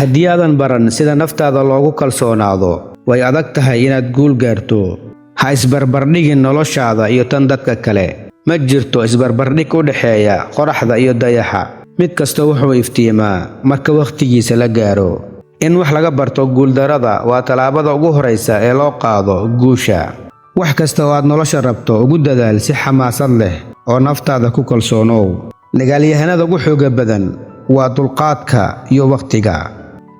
haddii aadan baran sida naftaada loogu kalsoonaado way adag tahay inaad guul gaarto. Ha isbarbardhigin noloshaada iyo tan dadka kale. ma jirto isbarbardhig u dhexeeya qoraxda iyo dayaxa. mid kasta wuxuu iftiimaa marka waqtigiisa la gaaro. in wax laga barto guuldarada waa talaabada ugu horeysa ee loo qaado guusha. wax kasta oo aad nolosha rabto ugu dadaal si xamaasad leh oo naftaada ku kalsoonow. dagaalyahanada ugu xooga badan waa dulqaadka iyo waqtiga.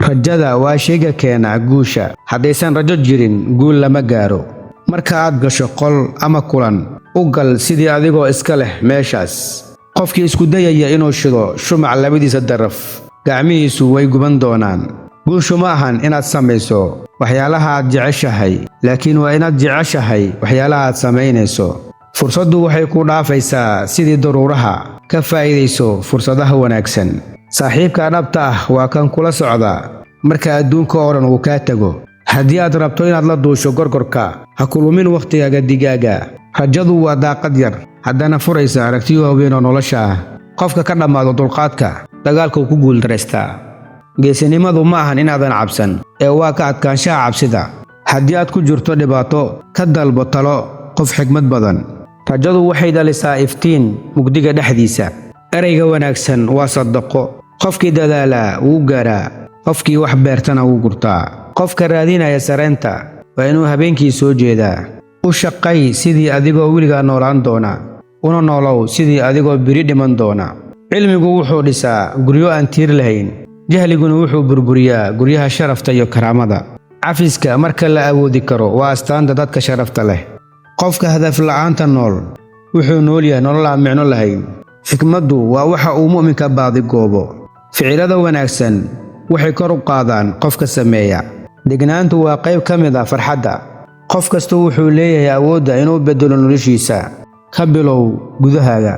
rajada waa shayga keena guusha. haddaysan rajo jirin guul lama gaaro. marka aad gasho qol ama kulan u gal sidii adigoo iska leh meeshaas. qofkii isku dayaya inuu shido shumac labadiisa daraf gacmihiisu way guban doonaan. guushu ma ahan inaad samayso waxyaalaha aad jeceshahay, laakiin waa inaad jeceshahay waxyaalaha aad samaynayso. fursaddu waxay ku dhaafaysaa sidii daruuraha. ka faa'iidayso fursadaha wanaagsan. saaxiibka dhabta ah waa kan kula socda marka adduunka oo dhan uu kaa tago. haddii aad rabto inaad la duusho gorgorka, ha ku lumin wakhtigaaga digaaga. rajadu waa daaqad yar, haddana furaysa aragtiyo waaweyn oo nolosha ah. qofka ka dhammaado dulqaadka, dagaalkuu ku guuldareystaa. geesinimadu ma ahan inaadan cabsan, ee waa ka adkaanshaha cabsida. haddii aad ku jirto dhibaato, ka dalbo talo qof xigmad badan. rajadu waxay dhalisaa iftiin mugdiga dhexdiisa. erayga wanaagsan waa sadaqo. qofkii dadaalaa wuu gaaraa, qofkii wax beertana wuu gurtaa. qofka raadinaya sareynta waa inuu habeenkii soo jeedaa. u shaqay sidii adigoo weligaa noolaan doona, una noolow sidii adigoo biri dhiman doona. cilmigu wuxuu dhisaa guryo aan tiir lahayn. jahliguna wuxuu burburiyaa guryaha sharafta iyo karaamada. cafiska marka la awoodi karo waa astaanta dadka sharafta leh. qofka hadaf la'aanta nool wuxuu nool yahay nolol aan micno lahayn. xikmaddu waa waxa uu mu'minka baadigoobo. ficilada wanaagsan waxay kor u qaadaan qofka sameeya. degnaantu waa qayb ka mid ah farxadda. qof kasta wuxuu leeyahay awoodda inuu beddelo noloshiisa. ka bilow gudahaaga.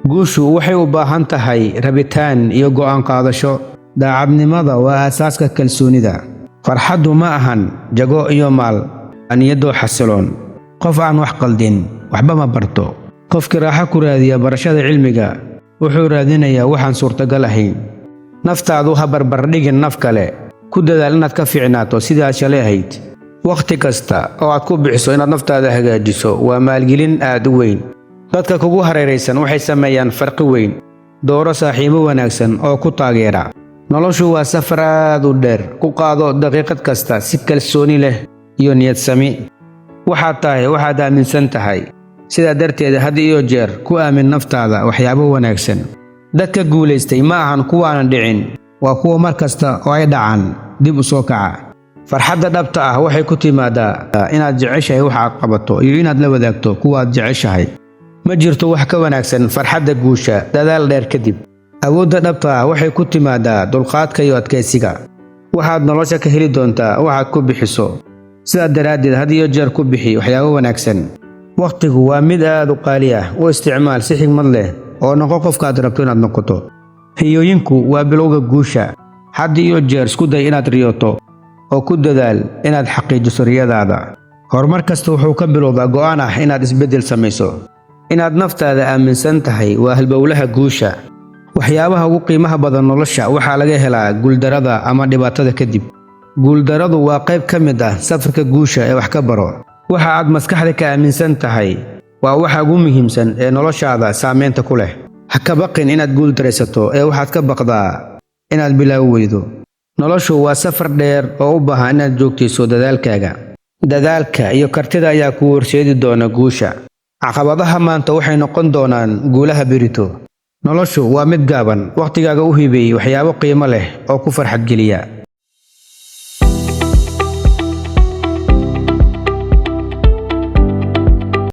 guushu waxay u baahan tahay rabitaan iyo go'aan qaadasho. daacadnimada waa aasaaska kalsoonida. farxaddu ma ahan jago iyo maal, niyadoo xasiloon. qof aan wax qaldin waxba ma barto. qofkii raaxo ku raadiya barashada cilmiga wuxuu raadinayaa waxaan suurtagal ahayn. naftaadu ha barbardhigin naf kale. ku dadaal inaad ka fiicnaato sidii aad shalay ahayd. wakhti kasta oo aad ku bixiso inaad naftaada hagaajiso waa maalgelin aad u weyn. dadka kugu hareeraysan waxay sameeyaan farqi weyn. dooro saaxiibo wanaagsan oo ku taageera. noloshu waa safar aad u dheer. ku qaado daqiiqad kasta si kalsooni leh iyo niyad sami. waxaad tahay waxaad aaminsan tahay. sidaa darteed had iyo jeer ku aamin naftaada waxyaabo wanaagsan. dadka guulaystay ma ahan kuwaanan dhicin, waa kuwa mar kasta oo ay dhacaan dib u soo kaca. farxadda dhabta ah waxay ku timaadaa inaad jeceshahay waxa aad qabato iyo inaad la wadaagto kuwa aad jeceshahay. ma jirto wax ka wanaagsan farxadda guusha dadaal dheer kadib. awoodda dhabta ah waxay ku timaadaa dulqaadka iyo adkaysiga. waxaad nolosha ka heli doontaa waxaad ku bixiso. sidaa daraaddeed had iyo jeer ku bixi waxyaabo wanaagsan. wakhtigu waa mid aad u qaali ah. u isticmaal si xigmad leh oo noqo qofkaad rabto inaad noqoto. riyooyinku waa bilowga guusha. had iyo jeer isku day inaad riyooto oo ku dadaal inaad xaqiijiso riyadaada. horumar kasta wuxuu ka bilowdaa go'aan ah inaad isbeddel samayso. inaad naftaada aaminsan tahay waa halbowlaha guusha. waxyaabaha ugu qiimaha badan nolosha waxaa laga helaa guuldarada ama dhibaatada kadib. guuldaradu waa qayb ka mid ah safarka guusha ee wax ka baro. waxa aad maskaxda ka aaminsan tahay waa waxa ugu muhiimsan ee noloshaada saamaynta ku leh. ha ka baqin inaad guuldaraysato ee waxaad ka baqdaa inaad bilaawi weydo. noloshu waa safar dheer oo u baahan inaad joogtayso dadaalkaaga. dadaalka iyo kartida ayaa kuu horseedi doona guusha. caqabadaha maanta waxay noqon doonaan guulaha berito. noloshu waa mid gaaban. wakhtigaaga u hibeey waxyaabo qiimo leh oo ku farxad geliya.